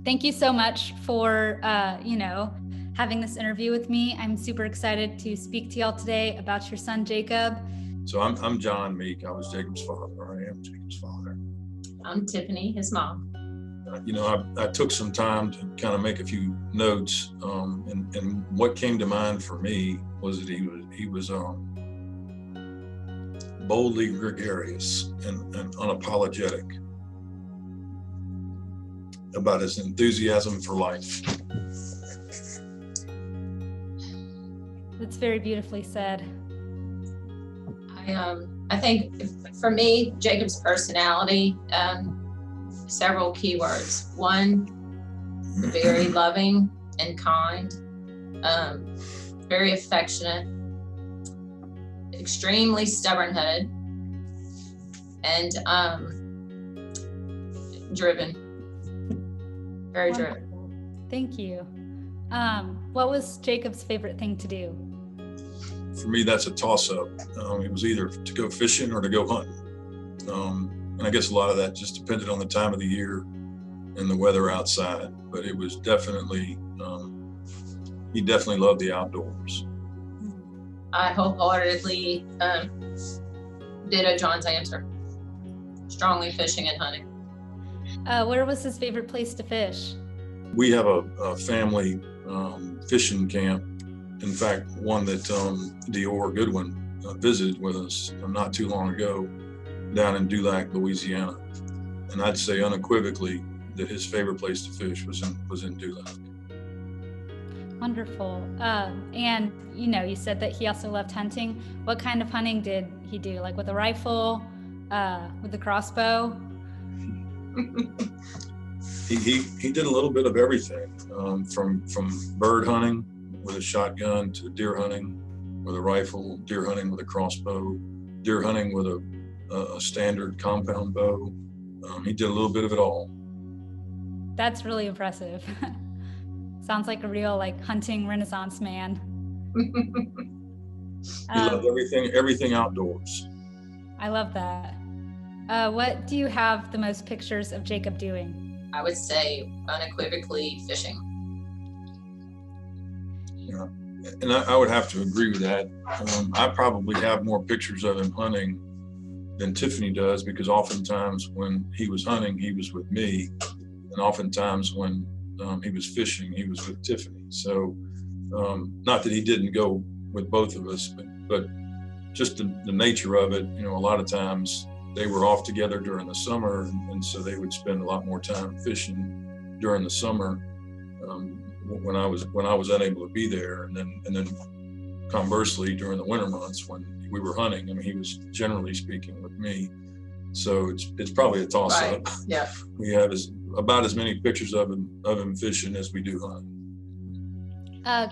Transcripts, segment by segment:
Thank you so much for, having this interview with me. I'm super excited to speak to y'all today about your son, Jacob. So I'm John Meek. I was Jacob's father, or I am Jacob's father. I'm Tiffany, his mom. I took some time to kind of make a few notes, and what came to mind for me was that he was boldly gregarious and unapologetic about his enthusiasm for life. That's very beautifully said. I think for me, Jacob's personality, several keywords. One, very loving and kind, very affectionate, extremely stubborn-headed, and driven. Very driven. Thank you. What was Jacob's favorite thing to do? For me, that's a toss-up. It was either to go fishing or to go hunting. And I guess a lot of that just depended on the time of the year and the weather outside. But it was definitely, he definitely loved the outdoors. I wholeheartedly ditto John's answer. Strongly fishing and hunting. Where was his favorite place to fish? We have a family fishing camp. In fact, one that Dior Goodwin visited with us not too long ago down in Dulac, Louisiana. And I'd say unequivocally that his favorite place to fish was in Dulac. Wonderful. And you said that he also loved hunting. What kind of hunting did he do? Like with a rifle, with a crossbow? He did a little bit of everything, from bird hunting with a shotgun to deer hunting with a rifle, deer hunting with a crossbow, deer hunting with a standard compound bow. He did a little bit of it all. That's really impressive. Sounds like a real hunting Renaissance man. He loved everything outdoors. I love that. What do you have the most pictures of Jacob doing? I would say unequivocally fishing. Yeah, and I would have to agree with that. I probably have more pictures of him hunting than Tiffany does, because oftentimes when he was hunting, he was with me, and oftentimes when he was fishing, he was with Tiffany. So not that he didn't go with both of us, but just the nature of it, a lot of times they were off together during the summer, and so they would spend a lot more time fishing during the summer when I was unable to be there, and then conversely during the winter months when we were hunting, he was generally speaking with me. So it's probably a toss up. Right. Yeah. We have about as many pictures of him fishing as we do hunting.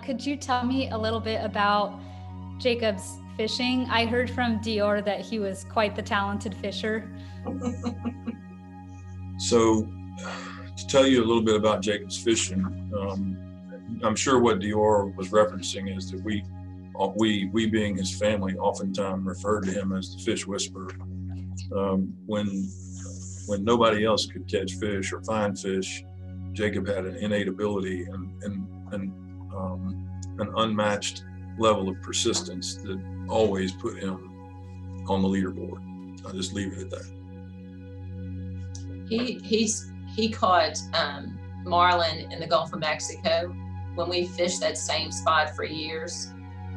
Could you tell me a little bit about Jacob's fishing? I heard from Dior that he was quite the talented fisher. So to tell you a little bit about Jacob's fishing, I'm sure what Dior was referencing is that we being his family oftentimes referred to him as the fish whisperer. When nobody else could catch fish or find fish, Jacob had an innate ability and an unmatched level of persistence that always put him on the leaderboard. I'll just leave it at that. He caught marlin in the Gulf of Mexico when we fished that same spot for years,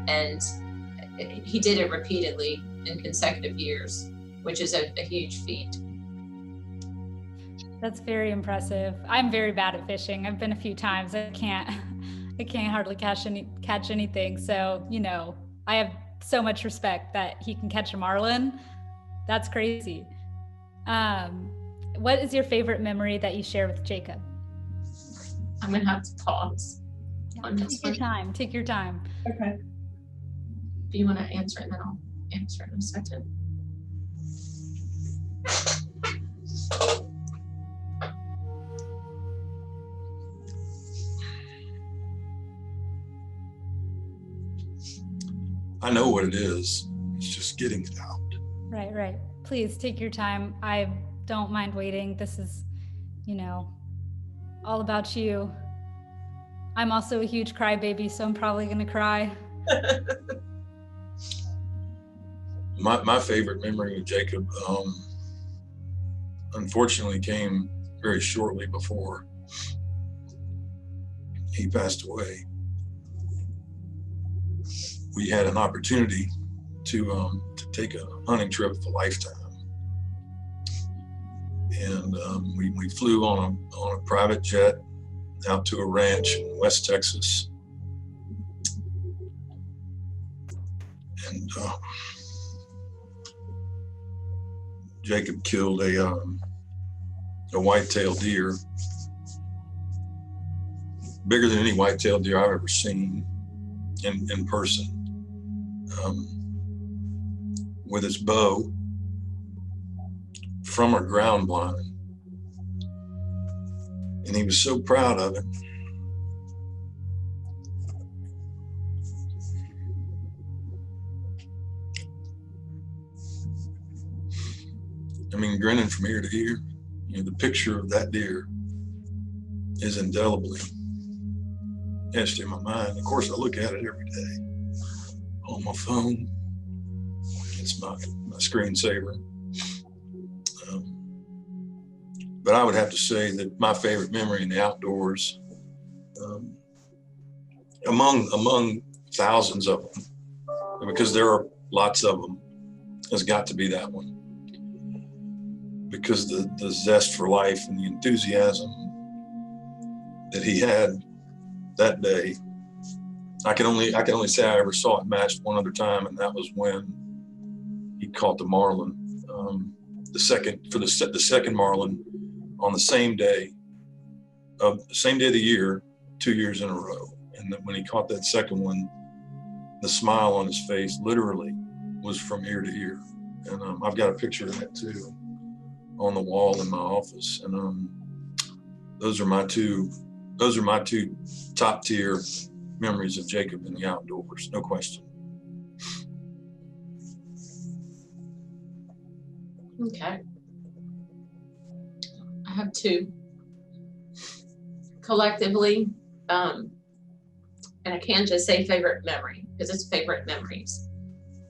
and he did it repeatedly in consecutive years, which is a huge feat. That's very impressive. I'm very bad at fishing. I've been a few times. I can't hardly catch anything. So, I have so much respect that he can catch a marlin. That's crazy. What is your favorite memory that you share with Jacob? I'm gonna have to pause. Take your time. Okay. Do you want to answer it, then I'll answer it in a second. I know what it is. It's just getting it out. Right. Please take your time. I don't mind waiting. This is, all about you. I'm also a huge crybaby, so I'm probably gonna cry. My favorite memory of Jacob, unfortunately, came very shortly before he passed away. We had an opportunity to take a hunting trip of a lifetime, and we flew on a private jet out to a ranch in West Texas, and Jacob killed a white-tailed deer, bigger than any white-tailed deer I've ever seen in person, with his bow from a ground blind. And he was so proud of it. I mean, grinning from ear to ear. You know, the picture of that deer is indelibly etched in my mind. Of course, I look at it every day on my phone. It's my screensaver. But I would have to say that my favorite memory in the outdoors, among thousands of them, because there are lots of them, has got to be that one. Because the zest for life and the enthusiasm that he had that day, I can only say I ever saw it matched one other time, and that was when he caught the marlin, the second marlin on the same day of the year, 2 years in a row. And then when he caught that second one, the smile on his face literally was from ear to ear. And I've got a picture of that too on the wall in my office. And those are my two top tier memories of Jacob in the outdoors, no question. Okay. I have two. Collectively, and I can't just say favorite memory because it's favorite memories.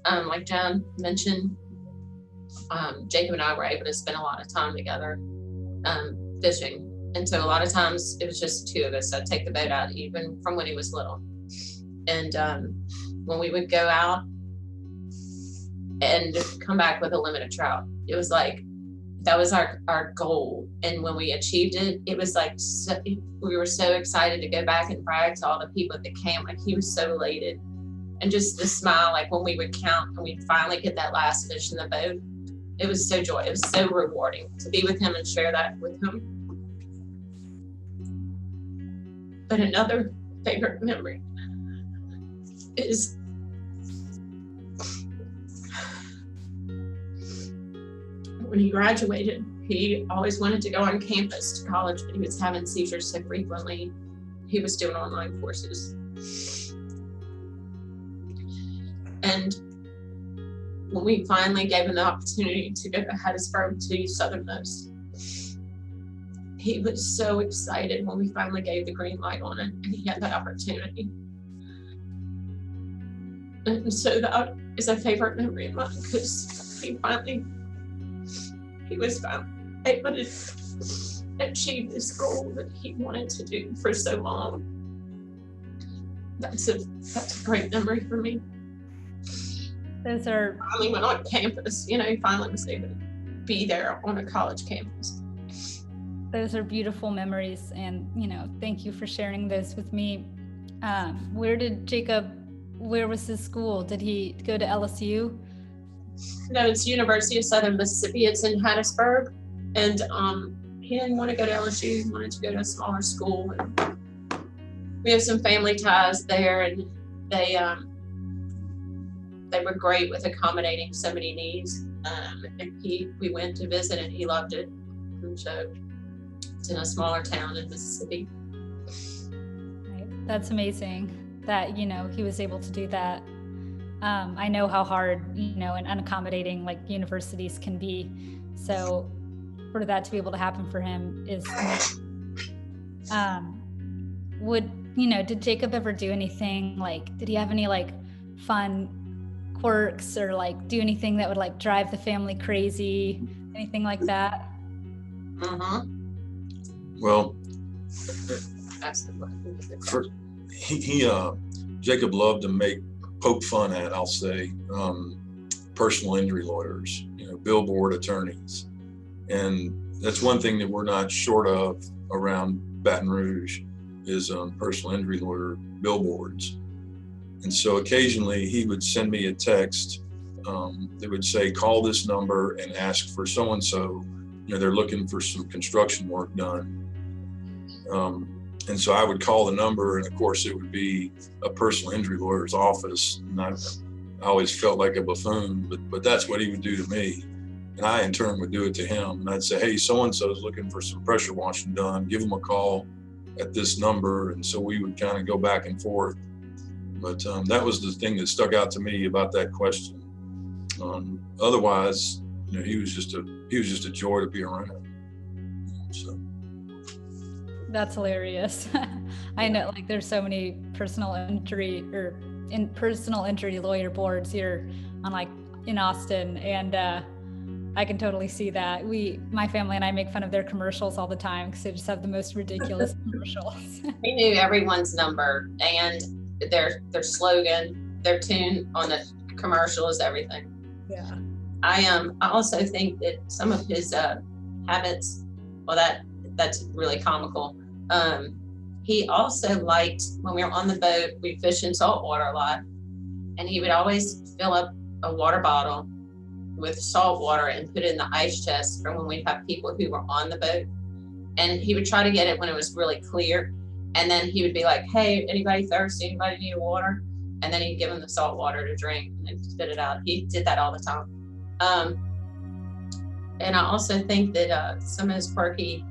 Like John mentioned, Jacob and I were able to spend a lot of time together fishing. And so a lot of times it was just the two of us. I'd take the boat out even from when he was little. And when we would go out and come back with a limit of trout, it was like, that was our goal. And when we achieved it, it was like, we were so excited to go back and brag to all the people at the camp. Like, he was so elated. And just the smile, like when we would count and we'd finally get that last fish in the boat, it was so joyous. It was so rewarding to be with him and share that with him. But another favorite memory is when he graduated. He always wanted to go on campus to college, but he was having seizures so frequently. He was doing online courses. And when we finally gave him the opportunity to go to Hattiesburg, to Southernmost, he was so excited when we finally gave the green light on it and he had that opportunity. And so that is a favorite memory of mine, because he was able to achieve this goal that he wanted to do for so long. That's a great memory for me. Those are finally went on campus, he finally was able to be there on a college campus. Those are beautiful memories, and thank you for sharing those with me. Where was his school? Did he go to LSU? No, it's University of Southern Mississippi. It's in Hattiesburg, and he didn't want to go to LSU. He wanted to go to a smaller school. And we have some family ties there, and they were great with accommodating so many needs. And we went to visit, and he loved it. And so it's in a smaller town in Mississippi. Right. That's amazing that he was able to do that. I know how hard and unaccommodating like universities can be, so for that to be able to happen for him is Did Jacob ever do anything like, did he have any like fun quirks or like do anything that would like drive the family crazy, anything like that? Well, That's the Jacob loved to poke fun at, I'll say, personal injury lawyers, billboard attorneys. And that's one thing that we're not short of around Baton Rouge is personal injury lawyer billboards. And so occasionally he would send me a text that would say, call this number and ask for so-and-so. They're looking for some construction work done. And so I would call the number, and of course it would be a personal injury lawyer's office. And I always felt like a buffoon, but that's what he would do to me. And I in turn would do it to him. And I'd say, hey, so-and-so is looking for some pressure washing done. Give him a call at this number. And so we would kind of go back and forth. But that was the thing that stuck out to me about that question. Otherwise, he was just a joy to be around. So. That's hilarious. I know, like, there's so many personal injury lawyer boards here in Austin, and I can totally see that. My family and I make fun of their commercials all the time because they just have the most ridiculous commercials. We knew everyone's number and their slogan, their tune on the commercial is everything. Yeah. I also think that some of his habits, well, that's really comical. He also liked, when we were on the boat, we fish in salt water a lot, and he would always fill up a water bottle with salt water and put it in the ice chest for when we'd have people who were on the boat. And he would try to get it when it was really clear. And then he would be like, hey, anybody thirsty? Anybody need water? And then he'd give them the salt water to drink and then spit it out. He did that all the time. And I also think that some of his quirky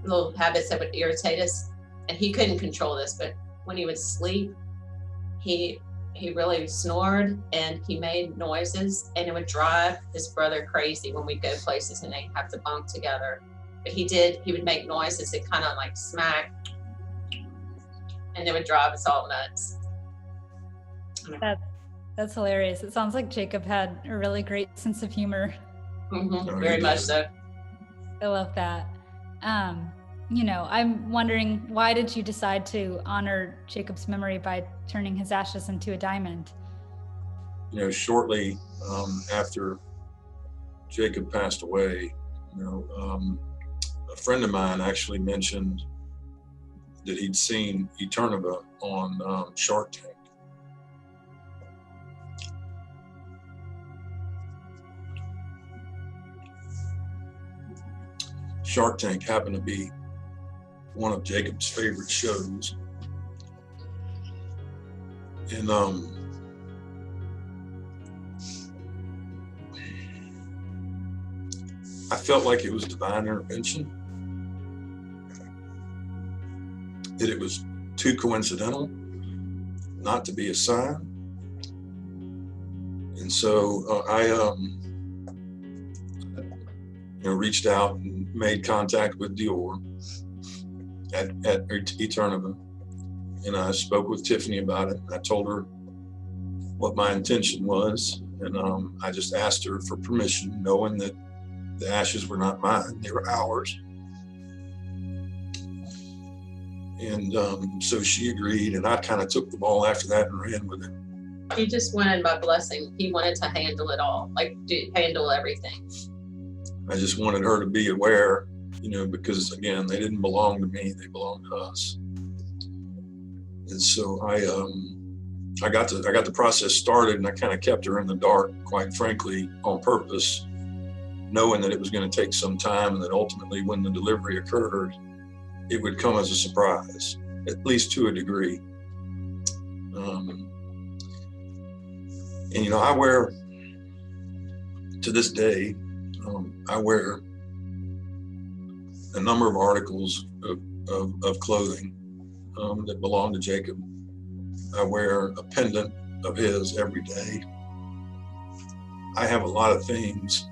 little habits that would irritate us, and he couldn't control this, but when he would sleep, he really snored and he made noises, and it would drive his brother crazy when we'd go places and they'd have to bunk together. But he would make noises that kind of like smack, and it would drive us all nuts. That's hilarious. It sounds like Jacob had a really great sense of humor. Mm-hmm. Very much so. I love that. I'm wondering, why did you decide to honor Jacob's memory by turning his ashes into a diamond? Shortly after Jacob passed away, a friend of mine actually mentioned that he'd seen Eterneva on Shark Tank. Shark Tank happened to be one of Jacob's favorite shows. And I felt like it was divine intervention, that it was too coincidental not to be a sign. And so I reached out and made contact with Dior at Eterneva, and I spoke with Tiffany about it. I told her what my intention was, and I just asked her for permission, knowing that the ashes were not mine, they were ours. And so she agreed, and I kind of took the ball after that and ran with it. He just wanted my blessing. He wanted to handle it all, handle everything. I just wanted her to be aware, because again, they didn't belong to me, they belonged to us. And so I got the process started, and I kind of kept her in the dark, quite frankly, on purpose, knowing that it was going to take some time, and that ultimately when the delivery occurred, it would come as a surprise, at least to a degree. And I wear, to this day, I wear a number of articles of clothing that belong to Jacob. I wear a pendant of his every day. I have a lot of things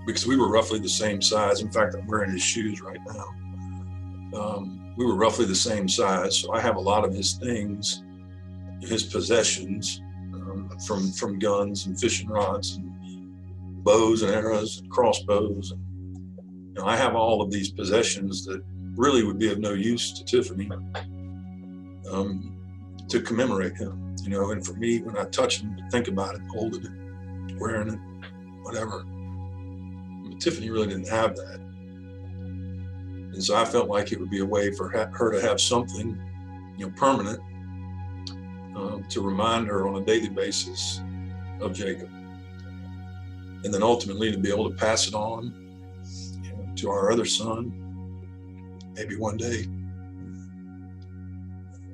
because we were roughly the same size. In fact, I'm wearing his shoes right now. we were roughly the same size. So I have a lot of his things, his possessions, from guns and fishing rods and bows and arrows and crossbows. And, I have all of these possessions that really would be of no use to Tiffany, to commemorate him. And for me, when I touch him, think about it, holding it, wearing it, whatever. But Tiffany really didn't have that. And so I felt like it would be a way for her to have something, permanent, to remind her on a daily basis of Jacob. And then ultimately to be able to pass it on, to our other son, maybe one day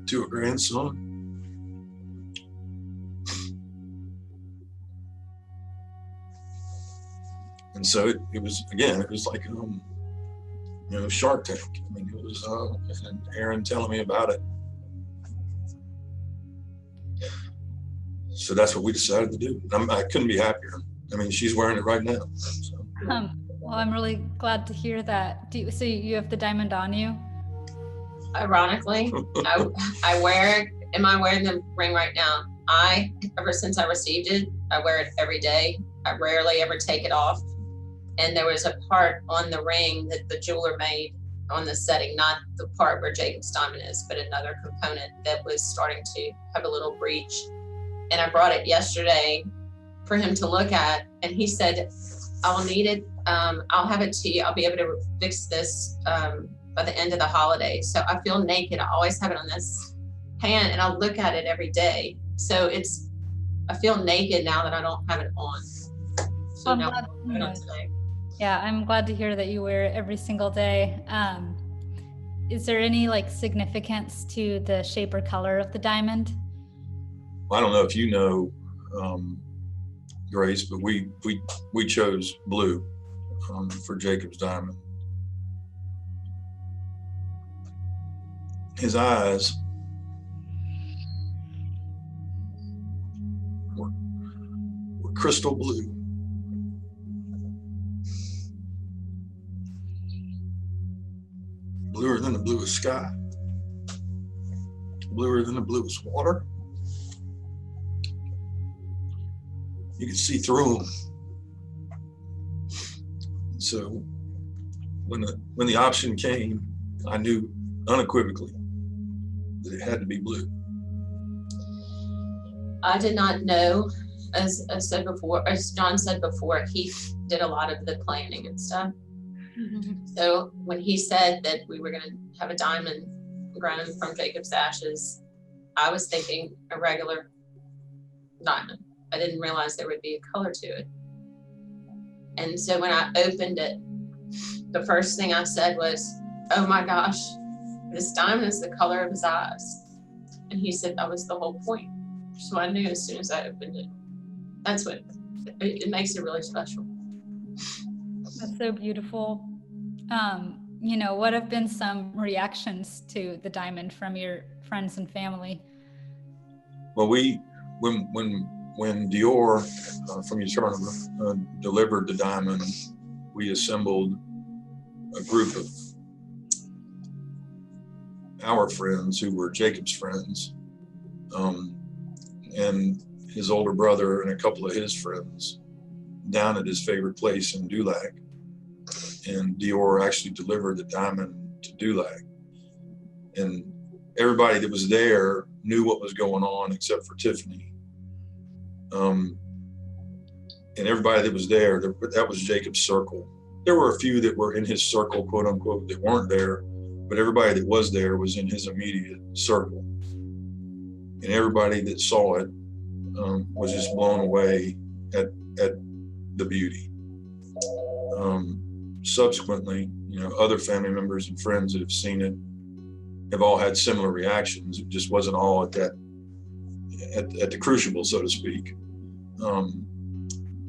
to a grandson. And so it was like, Shark Tank. I mean, it was, and Aaron telling me about it. So that's what we decided to do. I couldn't be happier. I mean, she's wearing it right now. So. Well, I'm really glad to hear that. So you have the diamond on you? Ironically, I wear it. Am I wearing the ring right now? Ever since I received it, I wear it every day. I rarely ever take it off. And there was a part on the ring that the jeweler made on the setting, not the part where Jacob's diamond is, but another component that was starting to have a little breach. And I brought it yesterday for him to look at, and he said, I will need it. I'll have it to you. I'll be able to fix this by the end of the holiday. So I feel naked. I always have it on this hand, and I'll look at it every day. So I feel naked now that I don't have it on. So now I'm putting it on today. Yeah, I'm glad to hear that you wear it every single day. Is there any significance to the shape or color of the diamond? Well, I don't know if you know, Grace, but we chose blue for Jacob's diamond. His eyes were crystal blue. Bluer than the bluest sky, bluer than the bluest water. You could see through them. So when the option came, I knew unequivocally that it had to be blue. I did not know, as John said before, he did a lot of the planning and stuff. Mm-hmm. So when he said that we were going to have a diamond grown from Jacob's ashes, I was thinking a regular diamond. I didn't realize there would be a color to it. And so when I opened it, the first thing I said was, oh my gosh, this diamond is the color of his eyes. And he said that was the whole point. So I knew as soon as I opened it. That's what it makes it really special. That's so beautiful. What have been some reactions to the diamond from your friends and family? Well, when Dior from Eterneva delivered the diamond, we assembled a group of our friends who were Jacob's friends, and his older brother and a couple of his friends down at his favorite place in Dulac. And Dior actually delivered the diamond to Dulac. And everybody that was there knew what was going on except for Tiffany. And everybody that was there, that was Jacob's circle. There were a few that were in his circle, quote unquote, that weren't there, but everybody that was there was in his immediate circle. And everybody that saw it was just blown away at the beauty. Subsequently, other family members and friends that have seen it have all had similar reactions. It just wasn't all at the crucible, so to speak.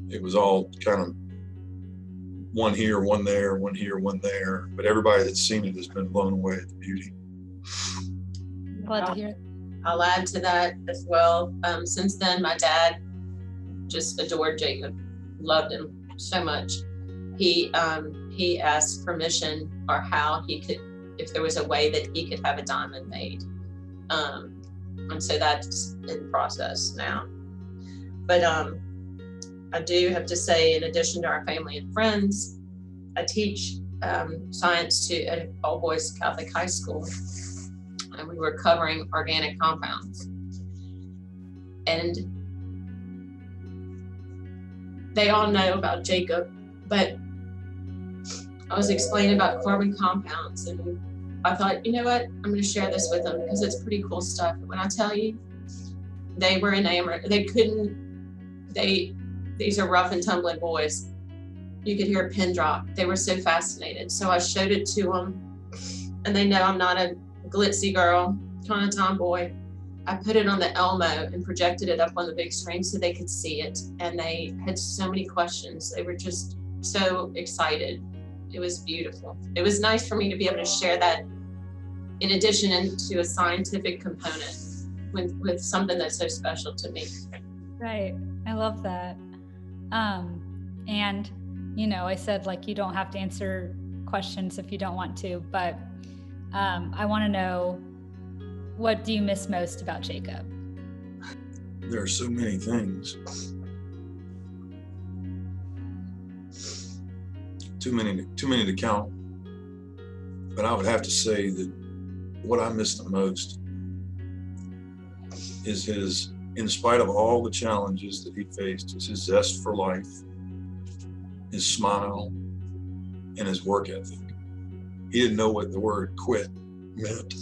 It was all kind of one here, one there, one here, one there. But everybody that's seen it has been blown away at the beauty. Glad to hear it. I'll add to that as well. Since then, my dad just adored Jacob, loved him so much. He asked permission or how he could, if there was a way that he could have a diamond made. And so that's in process now. But I do have to say, in addition to our family and friends, I teach science at an all-boys Catholic high school, and we were covering organic compounds. And they all know about Jacob, but I was explaining about carbon compounds, and I thought, you know what, I'm going to share this with them because it's pretty cool stuff. When I tell you, they were enamored. These are rough and tumbling boys. You could hear a pin drop. They were so fascinated. So I showed it to them, and they know I'm not a glitzy girl, kind of tomboy. I put it on the Elmo and projected it up on the big screen so they could see it. And they had so many questions. They were just so excited. It was beautiful. It was nice for me to be able to share that in addition to a scientific component with something that's so special to me. Right. I love that. And, you know, I said, like, you don't have to answer questions if you don't want to, but I want to know, what do you miss most about Jacob? There are so many things. Too many to count. But I would have to say that what I miss the most is his, in spite of all the challenges that he faced, is his zest for life, his smile, and his work ethic. He didn't know what the word quit meant.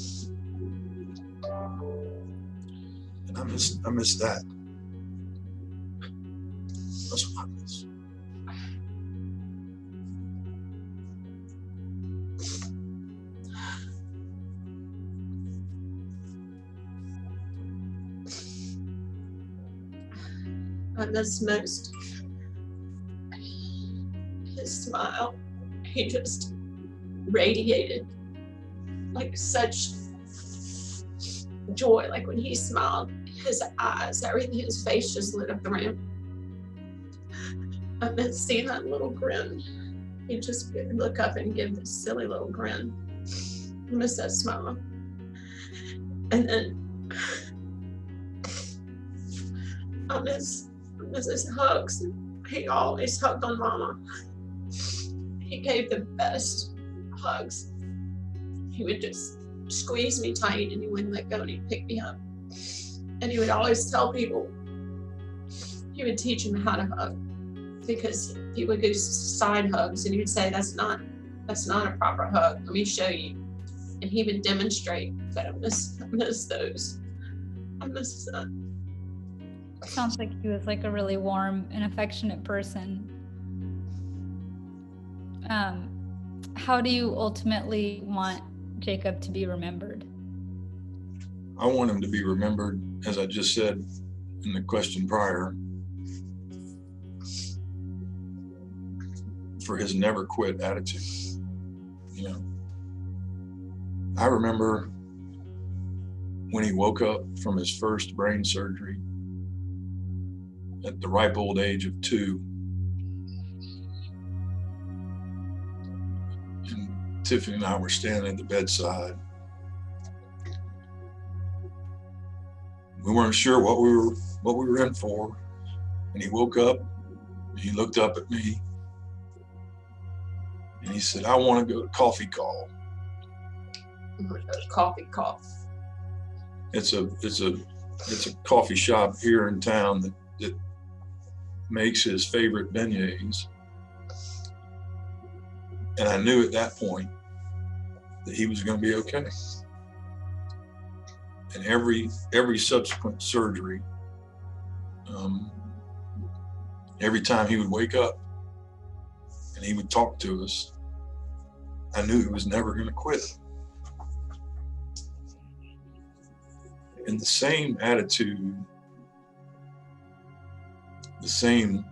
And I miss that. That's what I miss. I miss most his smile. He just radiated like such joy. Like when he smiled, his eyes, everything, his face just lit up the room. I miss seeing that little grin. He'd just look up and give this silly little grin. I miss that smile. And then I miss his hugs. He always hugged on Mama. He gave the best hugs. He would just squeeze me tight and he wouldn't let go and he'd pick me up. And he would always tell people, he would teach them how to hug, because he would do side hugs and he would say, that's not a proper hug. Let me show you. And he would demonstrate. But I miss those. I miss that. Sounds like he was like a really warm and affectionate person. How do you ultimately want Jacob to be remembered? I want him to be remembered, as I just said in the question prior, for his never quit attitude. You know, I remember when he woke up from his first brain surgery at the ripe old age of 2. And Tiffany and I were standing at the bedside. We weren't sure what we were in for. And he woke up, he looked up at me, and he said, I want to go to coffee call. Coffee call. It's a coffee shop here in town that makes his favorite beignets. And I knew at that point that he was going to be okay. And every subsequent surgery, every time he would wake up and he would talk to us, I knew he was never going to quit. And the same attitude, the same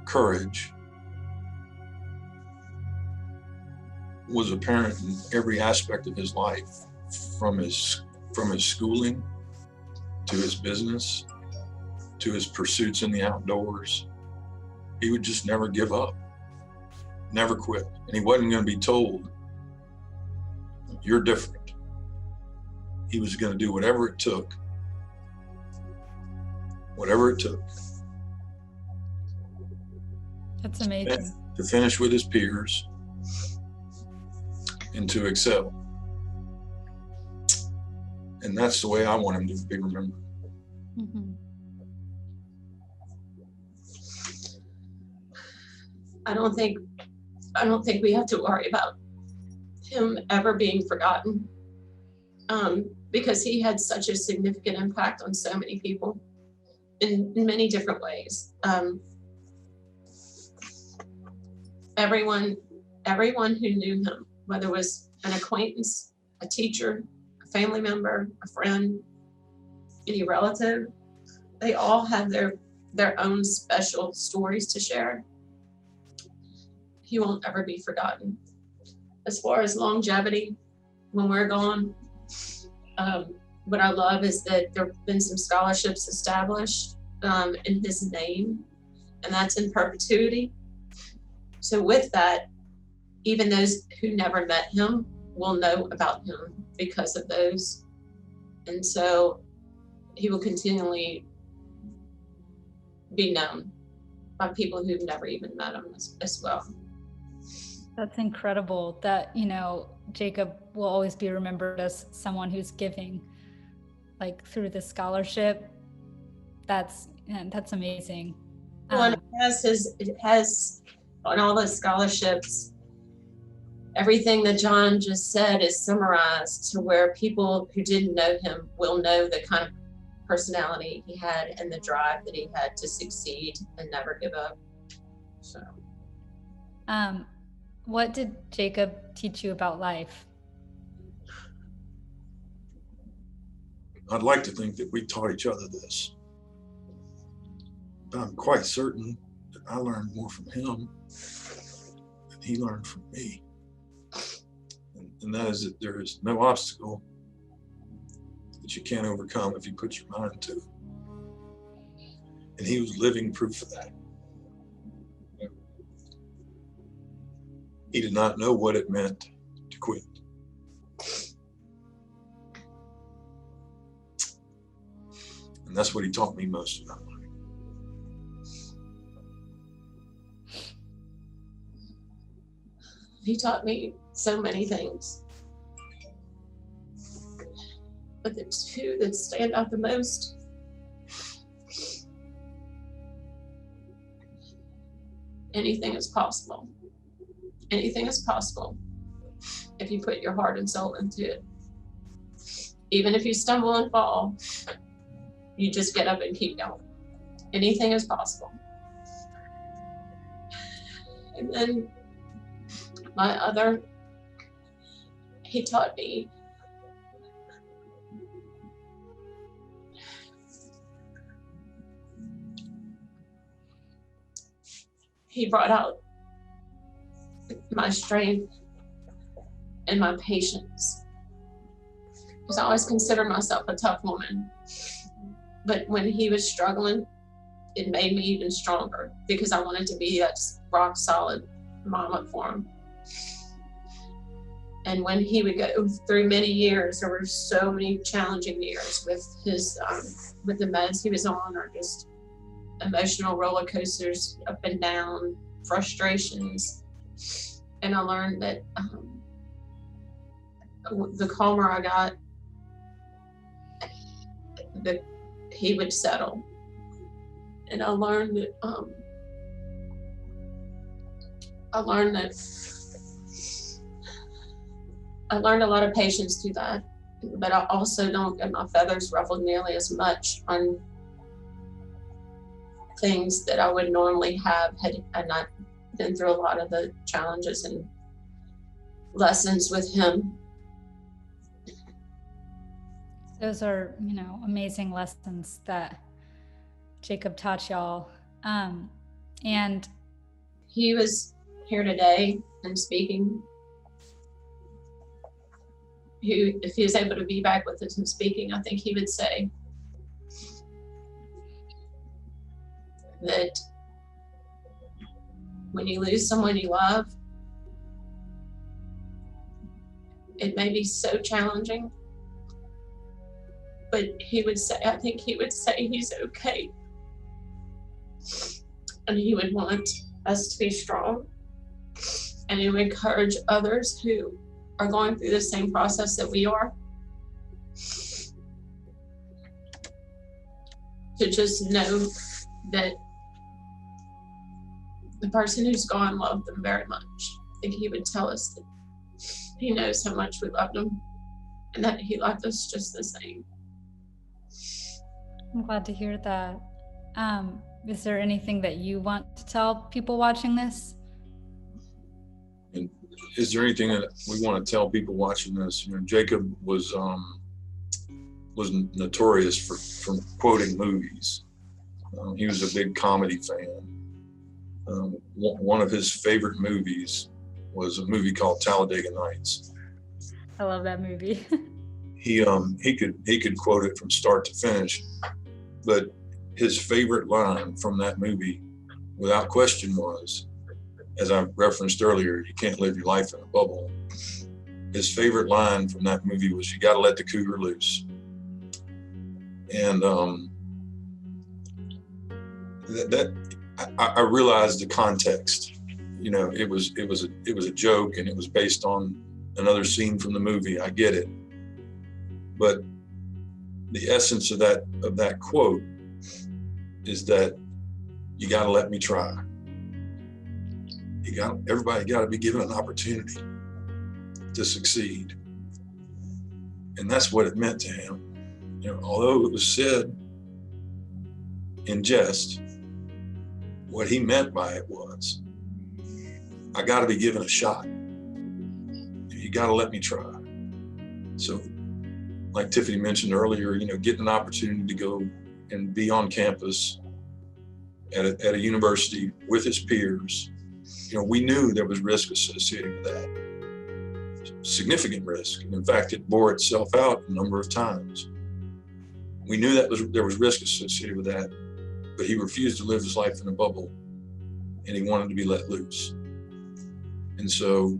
courage was apparent in every aspect of his life, from his schooling to his business to his pursuits in the outdoors. He would just never give up, never quit. And he wasn't going to be told you're different. He was going to do whatever it took. Whatever it took. That's amazing. To finish with his peers and to excel. And that's the way I want him to be remembered. Mm-hmm. I don't think we have to worry about him ever being forgotten, because he had such a significant impact on so many people in many different ways. Everyone who knew him, whether it was an acquaintance, a teacher, a family member, a friend, any relative, they all have their own special stories to share. He won't ever be forgotten. As far as longevity, when we're gone, what I love is that there have been some scholarships established in his name, and that's in perpetuity. So with that, even those who never met him will know about him because of those. And so he will continually be known by people who've never even met him as well. That's incredible that, Jacob will always be remembered as someone who's giving, like through the scholarship. That's amazing. Well, it has on all the scholarships, everything that John just said is summarized to where people who didn't know him will know the kind of personality he had and the drive that he had to succeed and never give up. So, what did Jacob teach you about life? I'd like to think that we taught each other this, but I'm quite certain that I learned more from him than he learned from me. And that is that there is no obstacle that you can't overcome if you put your mind to it. And he was living proof of that. He did not know what it meant to quit. And that's what he taught me most about life. He taught me so many things. But the two that stand out the most, anything is possible. Anything is possible if you put your heart and soul into it. Even if you stumble and fall, you just get up and keep going. Anything is possible. And then he taught me he brought out my strength and my patience. Because I always consider myself a tough woman. But when he was struggling, it made me even stronger because I wanted to be that rock solid mama for him. And when he would go through many years, there were so many challenging years with his with the meds he was on, or just emotional roller coasters up and down, frustrations. And I learned that the calmer I got, he would settle. And I learned that I learned a lot of patience through that, but I also don't get my feathers ruffled nearly as much on things that I would normally have had I not been through a lot of the challenges and lessons with him. Those are, amazing lessons that Jacob taught y'all. And he was here today and speaking. If he was able to be back with us and speaking, I think he would say that when you lose someone you love, it may be so challenging, but I think he would say he's okay. And he would want us to be strong. And he would encourage others who are going through the same process that we are to just know that the person who's gone loved them very much. I think he would tell us that he knows how much we loved him and that he loved us just the same. I'm glad to hear that. Is there anything that you want to tell people watching this? And is there anything that we want to tell people watching this? You know, Jacob was notorious for quoting movies. He was a big comedy fan. One of his favorite movies was a movie called Talladega Nights. I love that movie. He could quote it from start to finish, but his favorite line from that movie, without question, was, as I referenced earlier, you can't live your life in a bubble. His favorite line from that movie was, "You got to let the cougar loose." And I realized the context. You know, it was a joke, and it was based on another scene from the movie. I get it, but the essence of that quote is that you got to let me try. Everybody got to be given an opportunity to succeed, and that's what it meant to him. You know, although it was said in jest, what he meant by it was, I got to be given a shot. You got to let me try. So, like Tiffany mentioned earlier, you know, getting an opportunity to go and be on campus at a university with his peers, you know, we knew there was risk associated with that, significant risk. And in fact, it bore itself out a number of times. We knew there was risk associated with that, but he refused to live his life in a bubble, and he wanted to be let loose. And so,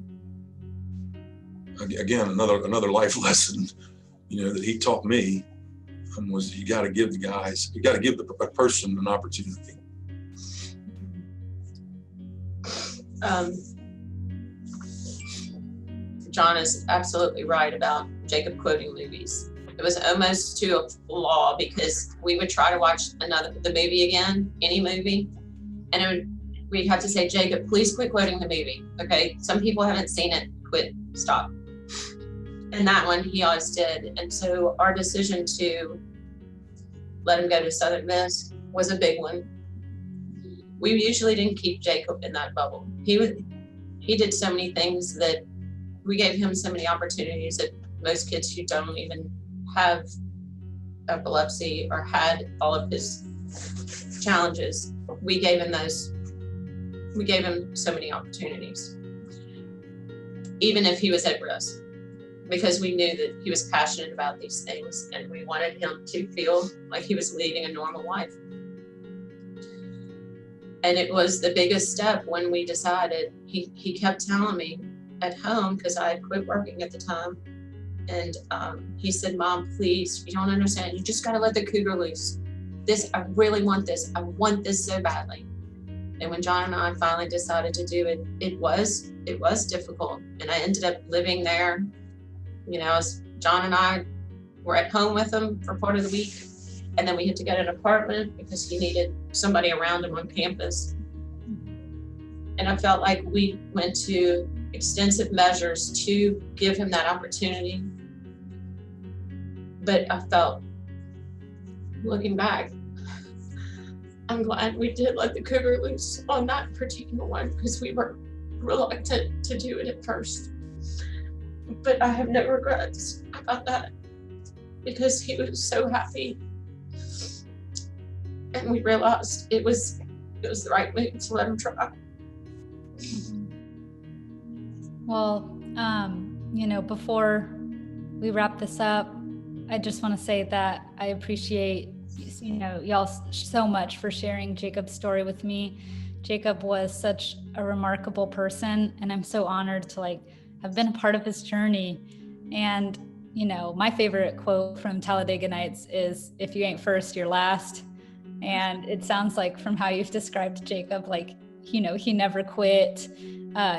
again, another life lesson, you know, that he taught me was you got to give the person an opportunity. John is absolutely right about Jacob quoting movies. It was almost to a law, because we would try to watch the movie again, any movie, and we'd have to say, Jacob, please quit quoting the movie. Okay, some people haven't seen it. Quit, stop. And that one he always did. And so our decision to let him go to Southern Miss was a big one. We usually didn't keep Jacob in that bubble. He did so many things that we gave him so many opportunities that most kids who don't even have epilepsy or had all of his challenges, we gave him so many opportunities, even if he was at risk, because we knew that he was passionate about these things and we wanted him to feel like he was leading a normal life. And it was the biggest step when we decided. He kept telling me at home, because I had quit working at the time, and he said, Mom, please, you don't understand. You just got to let the cougar loose. I really want this. I want this so badly. And when John and I finally decided to do it, it was difficult. And I ended up living there, you know, as John and I were at home with him for part of the week. And then we had to get an apartment because he needed somebody around him on campus. And I felt like we went to extensive measures to give him that opportunity. But I felt, looking back, I'm glad we did let the cougar loose on that particular one, because we were reluctant to do it at first. But I have no regrets about that, because he was so happy. And we realized it was the right move to let him try. Well, you know, before we wrap this up, I just want to say that I appreciate, you know, y'all so much for sharing Jacob's story with me. Jacob was such a remarkable person, and I'm so honored to have been a part of his journey. And, you know, my favorite quote from Talladega Nights is, "If you ain't first, you're last." And it sounds like from how you've described Jacob, like, you know, he never quit.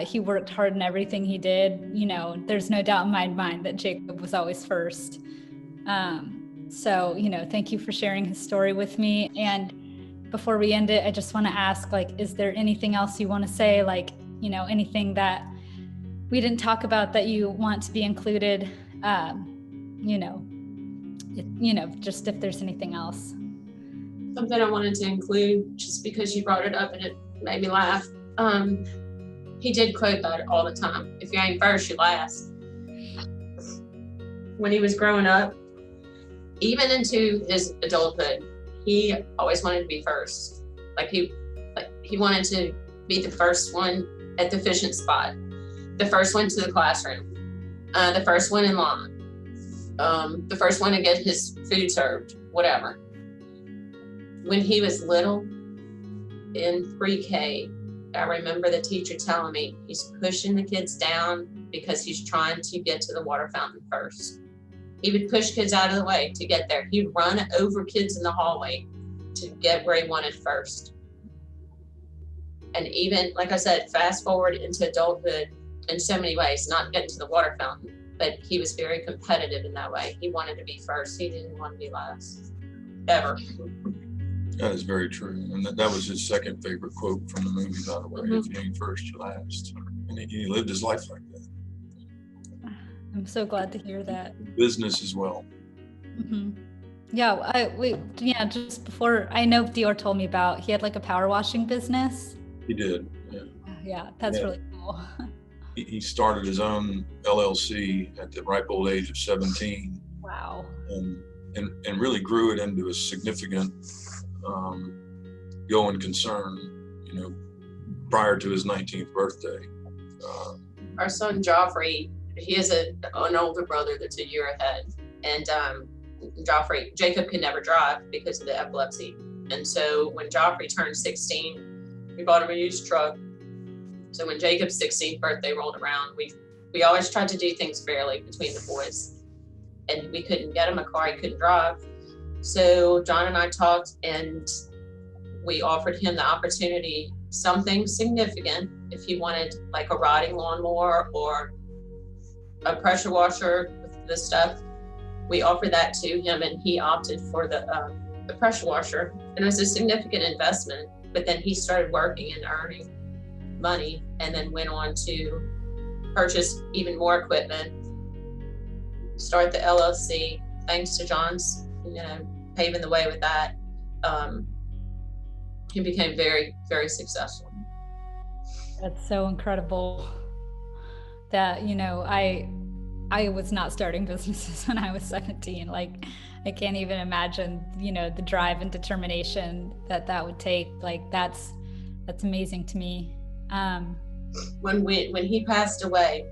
He worked hard in everything he did. You know, there's no doubt in my mind that Jacob was always first. So, you know, thank you for sharing his story with me. And before we end it, I just want to ask, like, is there anything else you want to say? Like, you know, anything that we didn't talk about that you want to be included? Just if there's anything else. Something I wanted to include, just because you brought it up and it made me laugh. He did quote that all the time. If you ain't first, you last. When he was growing up, even into his adulthood, he always wanted to be first. Like he wanted to be the first one at the fishing spot, the first one to the classroom, the first one in line, the first one to get his food served, whatever. When he was little, in pre-K, I remember the teacher telling me he's pushing the kids down because he's trying to get to the water fountain first. He would push kids out of the way to get there. He'd run over kids in the hallway to get where he wanted first. And even, like I said, fast forward into adulthood in so many ways, not getting to the water fountain, but he was very competitive in that way. He wanted to be first. He didn't want to be last, ever. That is very true. And that was his second favorite quote from the movie, by the way. Mm-hmm. If you ain't first, you last. And he lived his life like that. I'm so glad to hear that. Business as well. Mm-hmm. Yeah, just before, I know Dior told me about, he had like a power washing business. He did, yeah. Yeah, that's really cool. He started his own LLC at the ripe old age of 17. Wow. And really grew it into a significant going concern, you know, prior to his 19th birthday. Our son Joffrey, he has an older brother that's a year ahead, and Jacob can never drive because of the epilepsy. And so when Joffrey turned 16, we bought him a used truck. So when Jacob's 16th birthday rolled around, we always tried to do things fairly between the boys, and we couldn't get him a car he couldn't drive. So John and I talked, and we offered him the opportunity, something significant, if he wanted like a riding lawnmower or a pressure washer with this stuff. We offered that to him, and he opted for the pressure washer. And it was a significant investment, but then he started working and earning money, and then went on to purchase even more equipment, start the LLC, thanks to John's, paving the way with that. He became very, very successful. That's so incredible that, I was not starting businesses when I was 17. Like, I can't even imagine, the drive and determination that would take. Like, that's amazing to me. When he passed away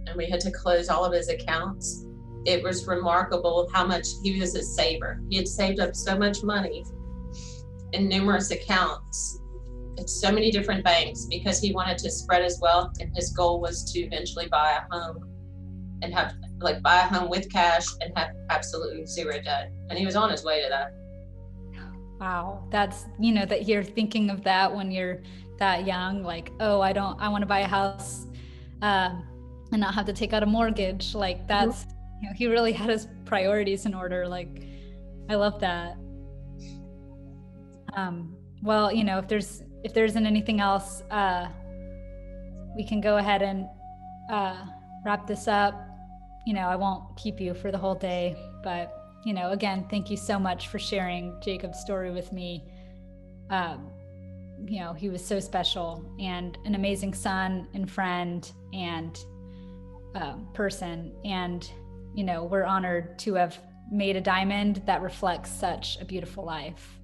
and we had to close all of his accounts, it was remarkable how much he was a saver. He had saved up so much money in numerous accounts at so many different banks because he wanted to spread his wealth, and his goal was to eventually buy a home and buy a home with cash and have absolutely zero debt. And he was on his way to that. Wow. That's, that you're thinking of that when you're that young, like, oh, I want to buy a house and not have to take out a mortgage. Like, that's, he really had his priorities in order. Like, I love that. Well, if there isn't anything else, we can go ahead and wrap this up. I won't keep you for the whole day, but, again, thank you so much for sharing Jacob's story with me. He was so special and an amazing son and friend and person. And, we're honored to have made a diamond that reflects such a beautiful life.